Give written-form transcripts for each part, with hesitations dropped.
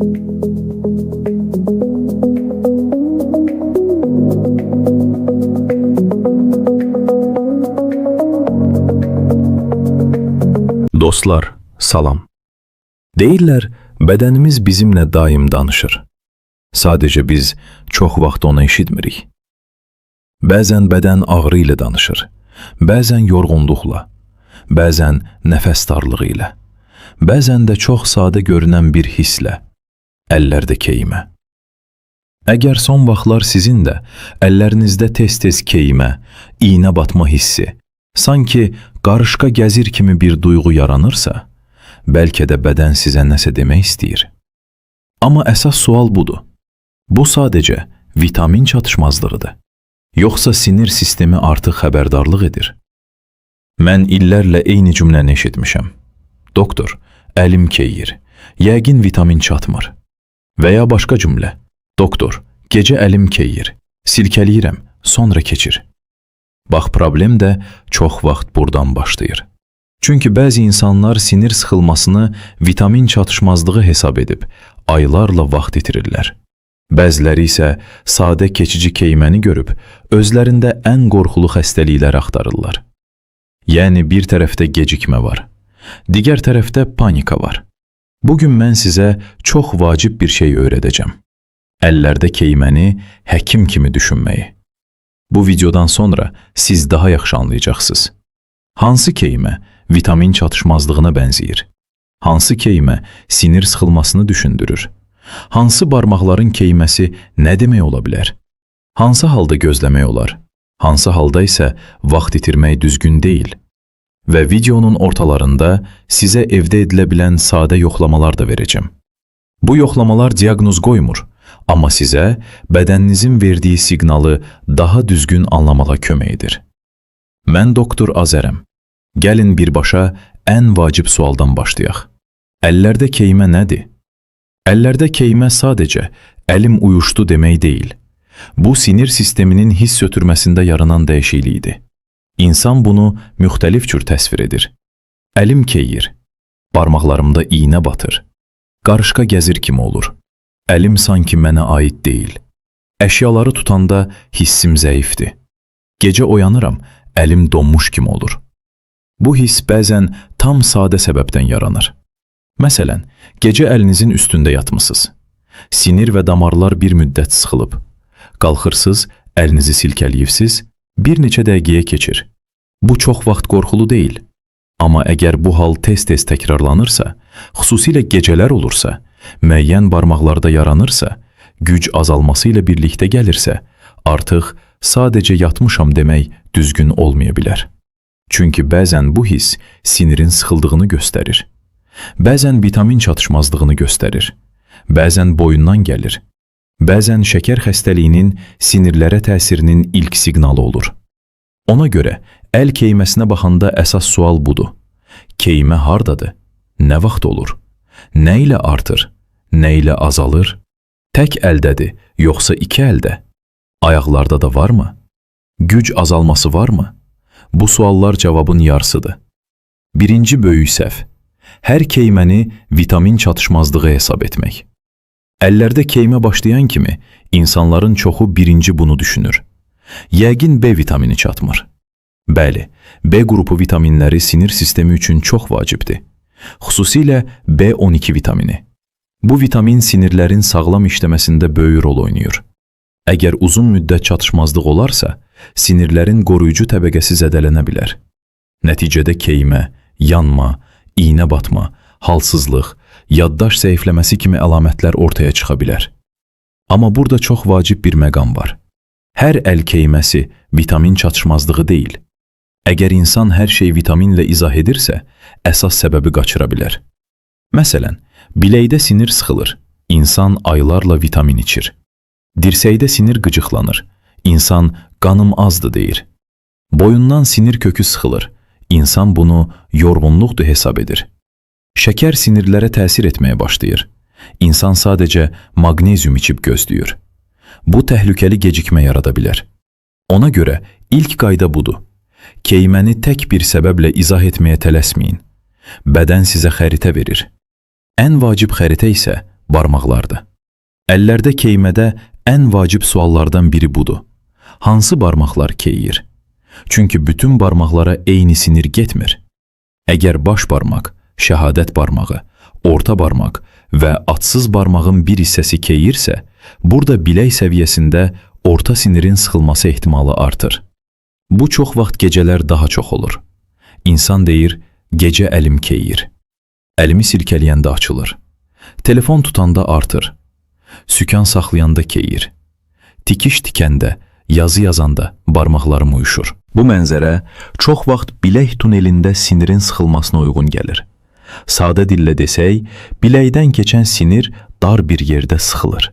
Dostlar, salam. Deyirlər, bədənimiz bizimlə daim danışır. Sadəcə biz çox vaxt onu eşitmirik. Bəzən bədən ağrı ilə danışır, bəzən yorğunluqla, bəzən nəfəs darlığı ilə, bəzən də çox sadə görünən bir hisslə, əllərdə keymə. Əgər son vaxtlar sizin də əllərinizdə tez-tez keymə, iynə batma hissi, sanki qarışqa gəzir kimi bir duyğu yaranırsa, bəlkə də bədən sizə nəsə demək istəyir. Amma əsas sual budur. Bu sadəcə vitamin çatışmazlığıdır. Yoxsa sinir sistemi artıq xəbərdarlıq edir? Mən illərlə eyni cümləni eşitmişəm. Doktor, əlim keyir, yəqin vitamin çatmır. Və ya başqa cümlə. Doktor, gecə əlim keyir, silkəliyirəm, sonra keçir. Bax, problem də çox vaxt buradan başlayır. Çünki bəzi insanlar sinir sıxılmasını vitamin çatışmazlığı hesab edib, aylarla vaxt itirirlər. Bəziləri isə sadə keçici keyməni görüb, özlərində ən qorxulu xəstəliklər axtarırlar. Yəni, bir tərəfdə gecikmə var, digər tərəfdə panika var. Bugün mən sizə çox vacib bir şey öyrədəcəm. Əllərdə keyməni həkim kimi düşünməyi. Bu videodan sonra siz daha yaxşı anlayacaqsınız. Hansı keymə vitamin çatışmazlığına bənzəyir? Hansı keymə sinir sıxılmasını düşündürür? Hansı barmaqların keyməsi nə demək ola bilər? Hansı halda gözləmək olar? Hansı halda isə vaxt itirmək düzgün deyil? Və videonun ortalarında sizə evdə edilə bilən sadə yoxlamalar da verəcəm. Bu yoxlamalar diaqnoz qoymur, amma sizə bədəninizin verdiyi siqnalı daha düzgün anlamağa kömək edir. Mən doktor Azərəm. Gəlin birbaşa ən vacib sualdan başlayaq. Əllərdə keymə nədir? Əllərdə keymə sadəcə əlim uyuşdu demək deyil. Bu, sinir sisteminin hiss ötürməsində yaranan dəyişiklikdir. İnsan bunu müxtəlif cür təsvir edir. Əlim keyir, barmaqlarımda iynə batır, qarışqa gəzir kimi olur. Əlim sanki mənə aid deyil. Əşyaları tutanda hissim zəifdir. Gecə oyanıram, əlim donmuş kimi olur. Bu hiss bəzən tam sadə səbəbdən yaranır. Məsələn, gecə əlinizin üstündə yatmısınız. Sinir və damarlar bir müddət sıxılıb. Qalxırsınız, əlinizi silkəliyibsiz, bir neçə dəqiqəyə keçir. Bu çox vaxt qorxulu deyil. Amma əgər bu hal tez-tez təkrarlanırsa, xüsusilə gecələr olursa, müəyyən barmaqlarda yaranırsa, güc azalması ilə birlikdə gəlirsə, artıq sadəcə yatmışam demək düzgün olmaya bilər. Çünki bəzən bu hiss sinirin sıxıldığını göstərir. Bəzən vitamin çatışmazlığını göstərir. Bəzən boyundan gəlir. Bəzən şəkər xəstəliyinin sinirlərə təsirinin ilk siqnalı olur. Ona görə əl keyməsinə baxanda əsas sual budur. Keymə hardadır? Nə vaxt olur? Nə ilə artır? Nə ilə azalır? Tək əldədir, yoxsa iki əldə? Ayaqlarda da varmı? Güc azalması varmı? Bu suallar cavabın yarısıdır. Birinci böyük səhv. Hər keyməni vitamin çatışmazlığı hesab etmək. Əllərdə keymə başlayan kimi insanların çoxu birinci bunu düşünür. Yəqin B vitamini çatmır. Bəli, B qrupu vitaminləri sinir sistemi üçün çox vacibdir. Xüsusilə B12 vitamini. Bu vitamin sinirlərin sağlam işləməsində böyük rol oynayır. Əgər uzun müddət çatışmazlıq olarsa, sinirlərin qoruyucu təbəqəsi zədələnə bilər. Nəticədə keymə, yanma, iynə batma, halsızlıq, yaddaş zəifləməsi kimi əlamətlər ortaya çıxa bilər. Amma burada çox vacib bir məqam var. Hər əl keyməsi vitamin çatışmazlığı deyil. Əgər insan hər şey vitaminlə izah edirsə, əsas səbəbi qaçıra bilər. Məsələn, biləkdə sinir sıxılır, insan aylarla vitamin içir. Dirsəkdə sinir qıcıqlanır, insan qanım azdı deyir. Boyundan sinir kökü sıxılır, insan bunu yorğunluqdur hesab edir. Şəkər sinirlərə təsir etməyə başlayır. İnsan sadəcə maqnezium içib gözləyir. Bu təhlükəli gecikmə yarada bilər. Ona görə ilk qayda budur. Keyməni tək bir səbəblə izah etməyə tələsməyin. Bədən sizə xəritə verir. Ən vacib xəritə isə barmaqlardır. Əllərdə keymədə ən vacib suallardan biri budur. Hansı barmaqlar keyir? Çünki bütün barmaqlara eyni sinir getmir. Əgər baş barmaq, şəhadət barmağı, orta barmaq və atsız barmağın bir hissəsi keyirsə, burada bilək səviyyəsində orta sinirin sıxılması ehtimalı artır. Bu çox vaxt gecələr daha çox olur. İnsan deyir, gecə əlim keyir. Əlimi silkələyəndə açılır. Telefon tutanda artır. Sükan saxlayanda keyir. Tikiş tikəndə, yazı yazanda barmaqlarım uyuşur. Bu mənzərə çox vaxt bilək tunelində sinirin sıxılmasına uyğun gəlir. Sadə dillə desək, biləkdən keçən sinir dar bir yerdə sıxılır.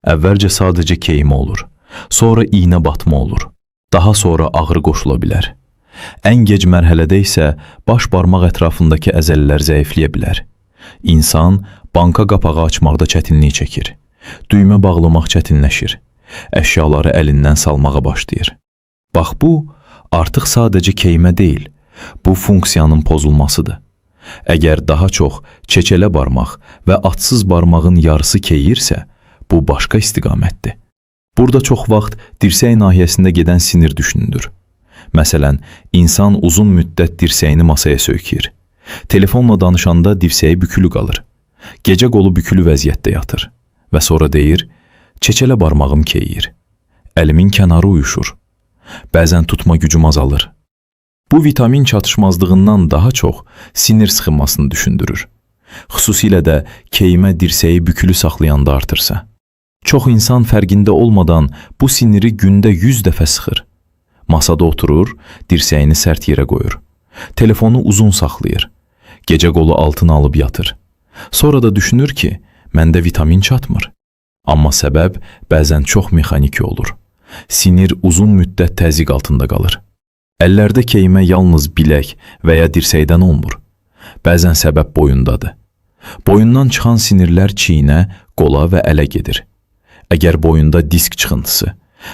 Əvvəlcə sadəcə keymə olur, sonra iynə batma olur, daha sonra ağrı qoşula bilər. Ən gec mərhələdə isə baş barmaq ətrafındakı əzəllər zəifləyə bilər. İnsan banka qapağı açmaqda çətinlik çəkir, düymə bağlamaq çətinləşir, əşyaları əlindən salmağa başlayır. Bax bu, artıq sadəcə keymə deyil, bu funksiyanın pozulmasıdır. Əgər daha çox çeçələ barmaq və atsız barmağın yarısı keyirsə, bu başqa istiqamətdir. Burada çox vaxt dirsək nahiyəsində gedən sinir düşünülür. Məsələn, insan uzun müddət dirsəyini masaya söykəyir. Telefonla danışanda dirsəyi bükülü qalır. Gecə qolu bükülü vəziyyətdə yatır və sonra deyir, çeçələ barmağım keyir. Əlimin kənarı uyuşur. Bəzən tutma gücüm azalır. Bu vitamin çatışmazlığından daha çox sinir sıxılmasını düşündürür. Xüsusilə də keymə dirsəyi bükülü saxlayanda artırsa. Çox insan fərqində olmadan bu siniri gündə 100 dəfə sıxır. Masada oturur, dirsəyini sərt yerə qoyur. Telefonu uzun saxlayır. Gecə qolu altına alıb yatır. Sonra da düşünür ki, məndə vitamin çatmır. Amma səbəb bəzən çox mexaniki olur. Sinir uzun müddət təzyiq altında qalır. Əllərdə keymə yalnız bilək və ya dirsəkdən olmur. Bəzən səbəb boyundadır. Boyundan çıxan sinirlər çiyinə, qola və ələ gedir. Əgər boyunda disk çıxıntısı,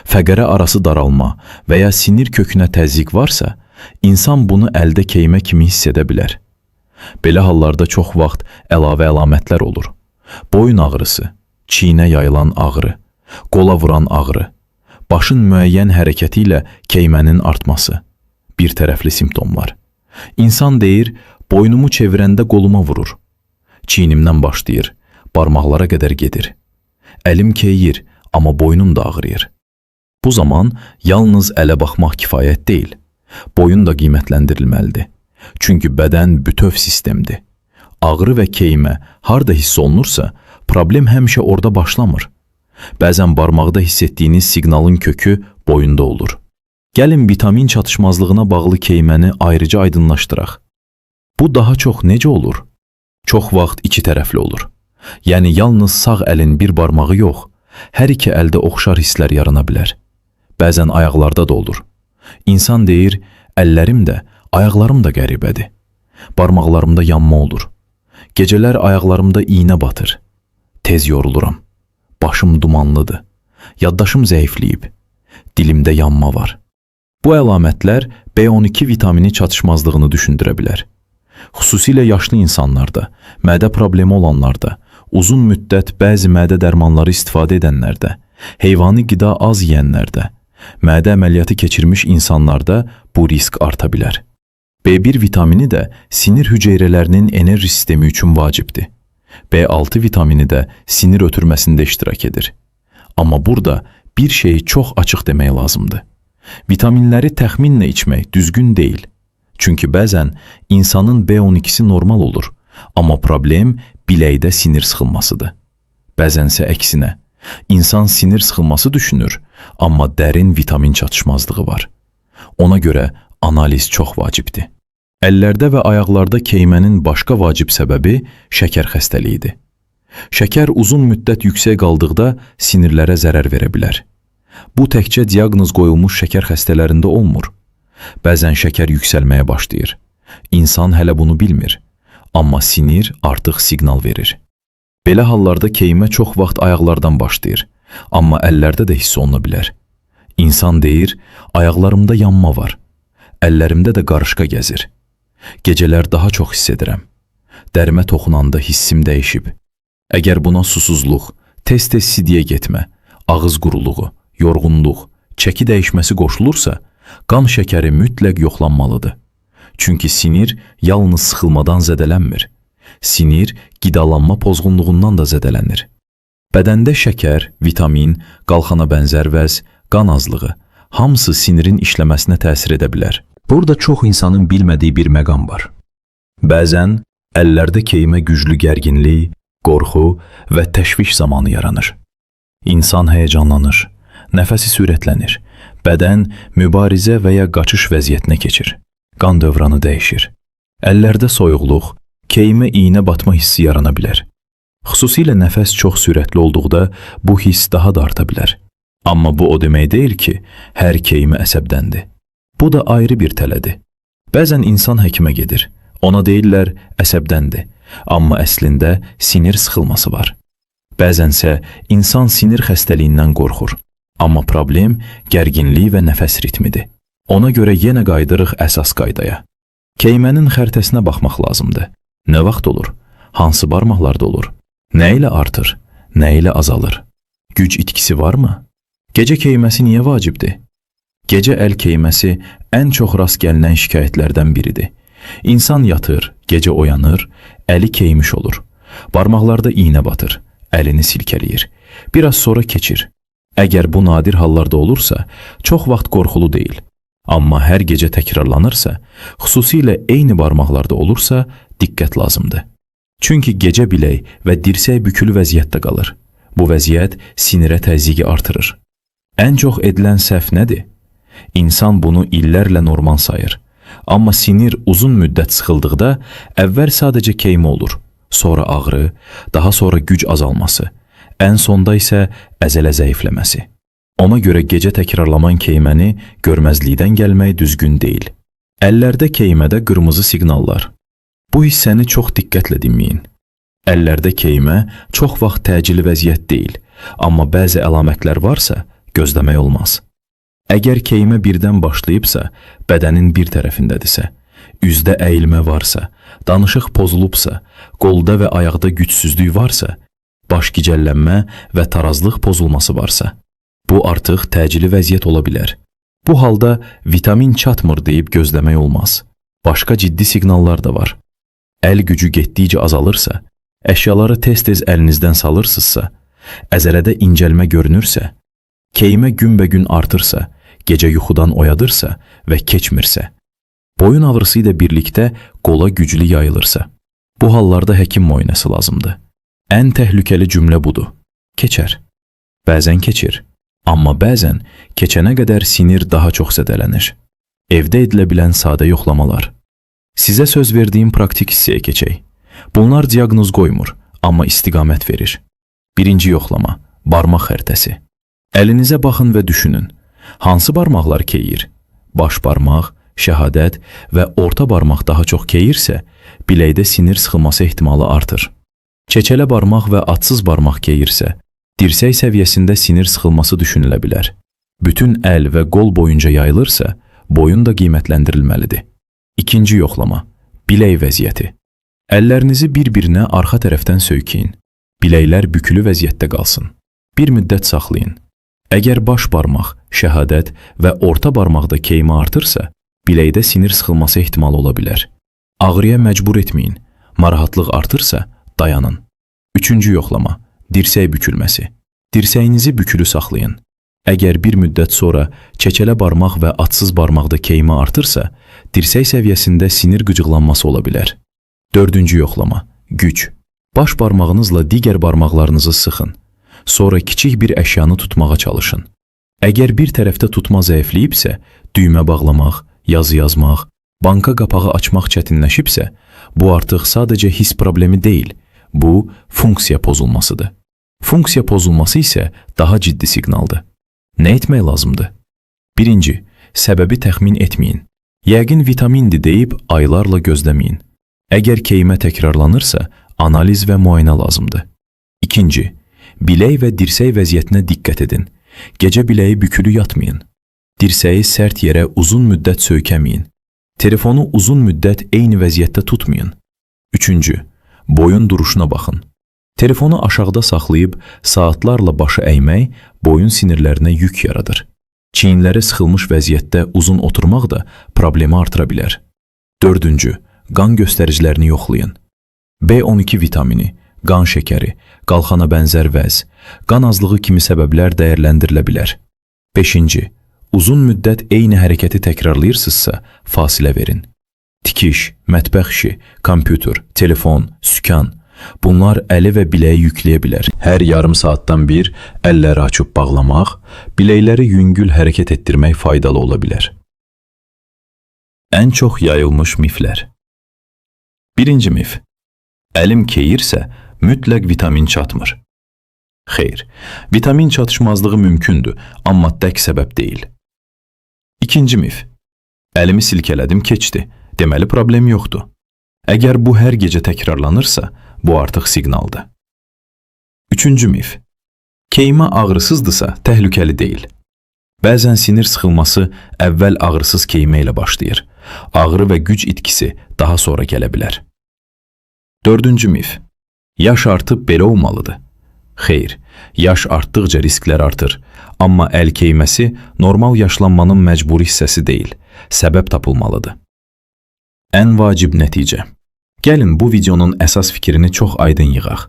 fəqərə arası daralma və ya sinir kökünə təzyiq varsa, insan bunu əldə keymə kimi hiss edə bilər. Belə hallarda çox vaxt əlavə əlamətlər olur. Boyun ağrısı, çiyinə yayılan ağrı, qola vuran ağrı, başın müəyyən hərəkəti ilə keymənin artması, bir tərəfli simptomlar. İnsan deyir, boynumu çevirəndə qoluma vurur. Çiynimdən başlayır, barmaqlara qədər gedir. Əlim keyir, amma boynum da ağrıyır. Bu zaman yalnız ələ baxmaq kifayət deyil. Boyun da qiymətləndirilməlidir. Çünki bədən bütöv sistemdir. Ağrı və keymə harda hiss olunursa, problem həmişə orada başlamır. Bəzən barmaqda hiss etdiyiniz siqnalın kökü boyunda olur. Gəlin vitamin çatışmazlığına bağlı keyməni ayrıca aydınlaşdıraq. Bu daha çox necə olur? Çox vaxt iki tərəfli olur. Yəni yalnız sağ əlin bir barmağı yox, hər iki əldə oxşar hisslər yarana bilər. Bəzən ayaqlarda da olur. İnsan deyir, əllərim də, ayaqlarım da qəribədir. Barmaqlarımda yanma olur. Gecələr ayaqlarımda iynə batır. Tez yoruluram. Başım dumanlıdır. Yaddaşım zəifləyib. Dilimdə yanma var. Bu əlamətlər B12 vitamini çatışmazlığını düşündürə bilər. Xüsusilə yaşlı insanlarda, mədə problemi olanlarda, uzun müddət bəzi mədə dərmanları istifadə edənlərdə, heyvani qida az yeyənlərdə, mədə əməliyyatı keçirmiş insanlarda bu risk arta bilər. B1 vitamini də sinir hüceyrələrinin enerji sistemi üçün vacibdir. B6 vitamini də sinir ötürməsində iştirak edir. Amma burada bir şeyi çox açıq demək lazımdır. Vitaminləri təxminlə içmək düzgün deyil. Çünki bəzən insanın B12-si normal olur, amma problem biləkdə sinir sıxılmasıdır. Bəzənsə əksinə, insan sinir sıxılması düşünür, amma dərin vitamin çatışmazlığı var. Ona görə analiz çox vacibdir. Əllərdə və ayaqlarda keymənin başqa vacib səbəbi şəkər xəstəliyidir. Şəkər uzun müddət yüksək qaldıqda sinirlərə zərər verə bilər. Bu təkcə diaqnoz qoyulmuş şəkər xəstələrində olmur. Bəzən şəkər yüksəlməyə başlayır. İnsan hələ bunu bilmir, amma sinir artıq siqnal verir. Belə hallarda keymə çox vaxt ayaqlardan başlayır, amma əllərdə də hiss oluna bilər. İnsan deyir, ayaqlarımda yanma var, əllərimdə də qarışqa gəzir. Gecələr daha çox hiss edirəm. Dərimə toxunanda hissim dəyişib. Əgər buna susuzluq, tez-tez sidiyə getmə, ağız quruluğu, yorğunluq, çəki dəyişməsi qoşulursa, qan şəkəri mütləq yoxlanmalıdır. Çünki sinir yalnız sıxılmadan zədələnmir. Sinir qidalanma pozğunluğundan da zədələnir. Bədəndə şəkər, vitamin, qalxana bənzər vəz, qan azlığı, hamısı sinirin işləməsinə təsir edə bilər. Burada çox insanın bilmədiyi bir məqam var. Bəzən əllərdə keyimə güclü gərginlik, qorxu və təşviş zamanı yaranır. İnsan həyəcanlanır, nəfəsi sürətlənir, bədən mübarizə və ya qaçış vəziyyətinə keçir. Qan dövranı dəyişir. Əllərdə soyuqluq, keyimə iynə batma hissi yarana bilər. Xüsusilə nəfəs çox sürətli olduqda bu hiss daha da arta bilər. Amma bu o demək deyil ki, hər keyimə əsəbdəndir. Bu da ayrı bir tələdir. Bəzən insan həkimə gedir. Ona deyirlər əsəbdəndir. Amma əslində sinir sıxılması var. Bəzənsə insan sinir xəstəliyindən qorxur. Amma problem gərginlik və nəfəs ritmidir. Ona görə yenə qaydırıq əsas qaydaya. Keymənin xəritəsinə baxmaq lazımdır. Nə vaxt olur? Hansı barmaqlarda olur? Nə ilə artır? Nə ilə azalır? Güc itkisi varmı? Gecə keyməsi niyə vacibdir? Gecə əl keyməsi ən çox rast gəlinən şikayətlərdən biridir. İnsan yatır, gecə oyanır, əli keymiş olur. Barmaqlarda iynə batır, əlini silkələyir. Biraz sonra keçir. Əgər bu nadir hallarda olursa, çox vaxt qorxulu deyil. Amma hər gecə təkrarlanırsa, xüsusilə eyni barmaqlarda olursa, diqqət lazımdır. Çünki gecə bilək və dirsək bükülü vəziyyətdə qalır. Bu vəziyyət sinirə təzyiqi artırır. Ən çox edilən səhv nədir? İnsan bunu illərlə normal sayır. Amma sinir uzun müddət sıxıldıqda əvvəl sadəcə keymə olur, sonra ağrı, daha sonra güc azalması, ən sonda isə əzələ zəifləməsi. Ona görə gecə təkrarlanan keyməni görməzlikdən gəlmək düzgün deyil. Əllərdə keymədə qırmızı siqnallar. Bu hissəni çox diqqətlə dinləyin. Əllərdə keymə çox vaxt təcili vəziyyət deyil, amma bəzi əlamətlər varsa gözləmək olmaz. Əgər keymə birdən başlayıbsa, bədənin bir tərəfindədirsə, üzdə əyilmə varsa, danışıq pozulubsa, qolda və ayaqda gücsüzlük varsa, baş gicəllənmə və tarazlıq pozulması varsa, bu artıq təcili vəziyyət ola bilər. Bu halda vitamin çatmır deyib gözləmək olmaz. Başqa ciddi siqnallar da var. Əl gücü getdikcə azalırsa, əşyaları tez-tez əlinizdən salırsınızsa, əzələdə incəlmə görünürsə, keymə günbəgün artırsa, gecə yuxudan oyadırsa və keçmirsə, boyun ağrısı ilə birlikdə qola güclü yayılırsa, bu hallarda həkim müayinəsi lazımdır. Ən təhlükəli cümlə budur. Keçər. Bəzən keçir. Amma bəzən keçənə qədər sinir daha çox zədələnir. Evdə edilə bilən sadə yoxlamalar. Sizə söz verdiyim praktik hissəyə keçək. Bunlar diaqnoz qoymur, amma istiqamət verir. Birinci yoxlama, barmaq xəritəsi. Əlinizə baxın və düşünün. Hansı barmaqlar keyir? Baş barmaq, şəhadət və orta barmaq daha çox keyirsə, biləkdə sinir sıxılması ehtimalı artır. Çeçələ barmaq və atsız barmaq keyirsə, dirsək səviyyəsində sinir sıxılması düşünülə bilər. Bütün əl və qol boyunca yayılırsa, boyun da qiymətləndirilməlidir. İkinci yoxlama, bilək vəziyyəti. Əllərinizi bir-birinə arxa tərəfdən söykəyin. Biləklər bükülü vəziyyətdə qalsın. Bir müddət saxlayın. Əgər baş barmaq, şəhadət və orta barmaqda keymə artırsa, biləkdə sinir sıxılması ehtimalı ola bilər. Ağrıya məcbur etməyin. Narahatlıq artırsa, dayanın. Üçüncü yoxlama, dirsək bükülməsi. Dirsəyinizi bükülü saxlayın. Əgər bir müddət sonra çeçələ barmaq və atsız barmaqda keymə artırsa, dirsək səviyyəsində sinir qıcıqlanması ola bilər. Dördüncü yoxlama, güc. Baş barmağınızla digər barmaqlarınızı sıxın. Sonra kiçik bir əşyanı tutmağa çalışın. Əgər bir tərəfdə tutma zəifləyibsə, düymə bağlamaq, yazı yazmaq, banka qapağı açmaq çətinləşibsə, bu artıq sadəcə hiss problemi deyil, bu funksiya pozulmasıdır. Funksiya pozulması isə daha ciddi siqnaldır. Nə etmək lazımdır? Birinci, səbəbi təxmin etməyin. Yəqin vitamindir deyib aylarla gözləməyin. Əgər keymə təkrarlanırsa, analiz və müayinə lazımdır. İkinci, bilək və dirsək vəziyyətinə diqqət edin. Gecə biləyi bükülü yatmayın. Dirsəyi sərt yerə uzun müddət söykəməyin. Telefonu uzun müddət eyni vəziyyətdə tutmayın. Üçüncü, boyun duruşuna baxın. Telefonu aşağıda saxlayıb saatlarla başı əymək boyun sinirlərinə yük yaradır. Çiyinləri sıxılmış vəziyyətdə uzun oturmaq da problemi artıra bilər. 4. Qan göstəricilərini yoxlayın. B12 vitamini, qan şəkəri, qalxana bənzər vəz, qan azlığı kimi səbəblər dəyərləndirilə bilər. 5. Uzun müddət eyni hərəkəti təkrarlayırsınızsa, fasilə verin. Tikiş, mətbəx işi, kompüter, telefon, sükan, bunlar əli və biləyi yükləyə bilər. Hər yarım saatdan bir əlləri açıb bağlamaq, biləkləri yüngül hərəkət etdirmək faydalı ola bilər. Ən çox yayılmış miflər. 1. Mif. Əlim keyirsə, mütləq vitamin çatmır. Xeyr, vitamin çatışmazlığı mümkündür, amma tək səbəb deyil. 2. Mif. Əlimi silkələdim, keçdi. Deməli, problem yoxdur. Əgər bu hər gecə təkrarlanırsa, bu artıq siqnaldır. 3. Mif. Keymə ağrısızdırsa, təhlükəli deyil. Bəzən sinir sıxılması əvvəl ağrısız keymə ilə başlayır. Ağrı və güc itkisi daha sonra gələ bilər. 4. Mif. Yaş artıb belə olmalıdır. Xeyr, yaş artdıqca risklər artır. Amma əl keyməsi normal yaşlanmanın məcburi hissəsi deyil, səbəb tapılmalıdır. Ən vacib nəticə. Gəlin bu videonun əsas fikrini çox aydın yığaq.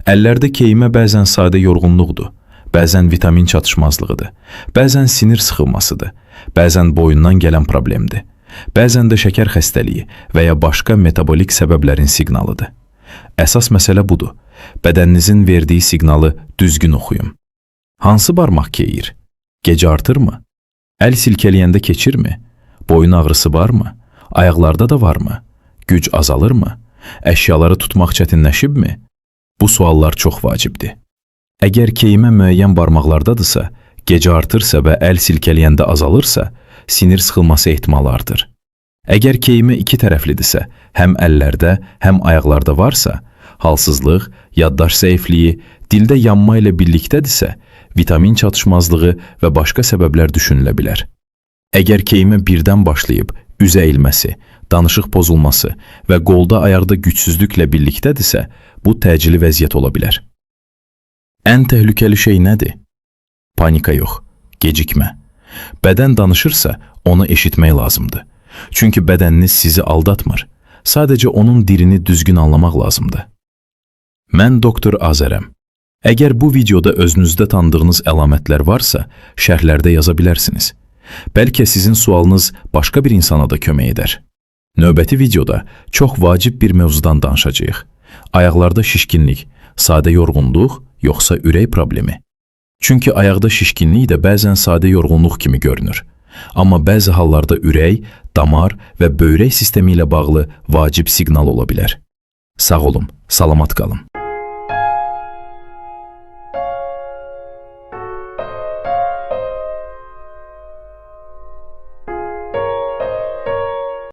Əllərdə keymə bəzən sadə yorğunluqdur, bəzən vitamin çatışmazlığıdır, bəzən sinir sıxılmasıdır, bəzən boyundan gələn problemdir, bəzən də şəkər xəstəliyi və ya başqa metabolik səbəblərin siqnalıdır. Əsas məsələ budur. Bədəninizin verdiyi siqnalı düzgün oxuyun. Hansı barmaq keyir? Gecə artırmı? Əl silkələyəndə keçirmi? Boyun ağrısı varmı? Ayaqlarda da varmı? Güc azalırmı? Əşyaları tutmaq çətinləşibmi? Bu suallar çox vacibdir. Əgər keymə müəyyən barmaqlardadırsa, gecə artırsa və əl silkələyəndə azalırsa, sinir sıxılması ehtimalı artır. Əgər keymə iki tərəflidirsə, həm əllərdə, həm ayaqlarda varsa, halsızlıq, yaddaş zəifliyi, dildə yanma ilə birlikdədirsə, vitamin çatışmazlığı və başqa səbəblər düşünülə bilər. Əgər keymə birdən başlayıb, üz əyilməsi, danışıq pozulması və qolda ayaqda gücsüzlüklə birlikdədirsə, bu təcili vəziyyət ola bilər. Ən təhlükəli şey nədir? Panika yox, gecikmə. Bədən danışırsa, onu eşitmək lazımdır. Çünki bədəniniz sizi aldatmır. Sadəcə onun dilini düzgün anlamaq lazımdır. Mən Doktor Azərəm. Əgər bu videoda özünüzdə tanıdığınız əlamətlər varsa, şərhlərdə yaza bilərsiniz. Bəlkə sizin sualınız başqa bir insana da kömək edər. Növbəti videoda çox vacib bir mövzudan danışacağıq. Ayaqlarda şişkinlik, sadə yorğunluq, yoxsa ürək problemi? Çünki ayaqda şişkinlik də bəzən sadə yorğunluq kimi görünür. Amma bəzi hallarda ürək, damar və böyrək sistemi ilə bağlı vacib siqnal ola bilər. Sağ olun, salamat qalın.